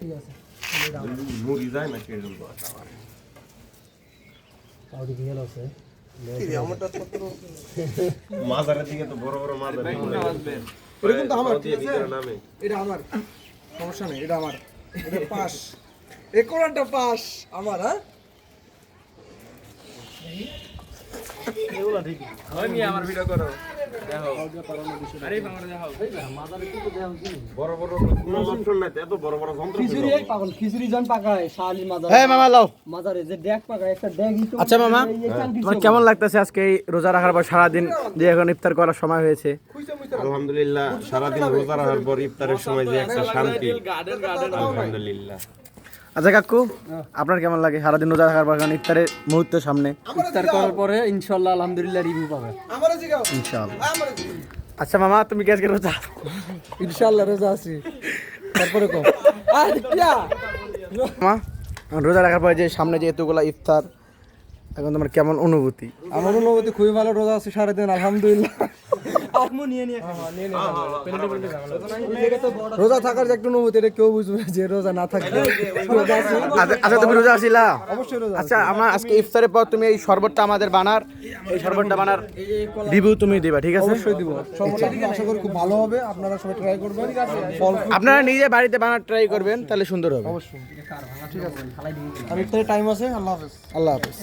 ঠিক আছে মুড়ি যায় না সেই জন্য তাও দিকে গেল আছে মাজারের দিকে তো বড় বড় মাজার এটা কিন্তু আমার ঠিক আছে এটা আমার সমস্যা নেই এটা আমার এটা পাস এই কোরআনটা পাস আমার হ্যাঁ এগুলা ঠিক ওই মিয়া আমার ভিডিও করো দেখো আরে আমার দেখো মাদারে কি দেও কি বড় বড় কোনো অপশন নাই এত বড় বড় যন্ত্র খিচুড়ি এই পাগল খিচুড়ি জন পাকায় শালি মাদার হ্যাঁ মামা লাও। মাদারে যে ডেক পাকায় একটা ডেগই তো আচ্ছা মামা, তোমার কেমন লাগতেছে আজকে এই রোজা রাখার পর সারাদিন যে এখন ইফতার করার সময় হয়েছে? আলহামদুলিল্লাহ সারাদিন রোজা রাখার পর ইফতারের সময় যে একটা শান্তি আলহামদুলিল্লাহ। আচ্ছা কাকু, আপনার কেমন লাগে সারাদিন রোজা রাখার পর এখন ইফতারের মুহূর্ত সামনে? ইফতার করার পরে ইনশাআল্লাহ আলহামদুলিল্লাহ রিভিউ পাবে আমারে জিগাও ইনশাআল্লাহ। আমারে জিগাও আচ্ছা মামা, তুমি কি আজকে রোজা? ইনশাআল্লাহ রোজা আছি তারপরে কম আর কিয়া মামা, রোজা রাখার পরে যে সামনে যে এতগুলা ইফতার, এখন তোমার কেমন অনুভূতি? আমার অনুভূতি খুবই ভালো রোজা আছে সারাদিন আলহামদুলিল্লাহ রোজা থাকার যে একটা অনুভূতি এটা কেউ বুঝবে না যে রোজা না থাকলে রোজা আছে আচ্ছা তুমি রোজা আছিলা? অবশ্যই রোজা আচ্ছা আমরা আজকে ইফতারের পর তুমি এই শরবতটা আমাদের বানার, এই শরবতটা বানার রিভিউ তুমি দিবা, ঠিক আছে? অবশ্যই দিব সর্বদা আশা করি খুব ভালো হবে আপনারা সবাই ট্রাই করবেন ফল আপনারা নিজে বাড়িতে বানার ট্রাই করবেন, তাহলে সুন্দর হবে। অবশ্যই ঠিক আছে আমি ইফতারের টাইম আছে আল্লাহ হাফেজ আল্লাহ হাফেজ।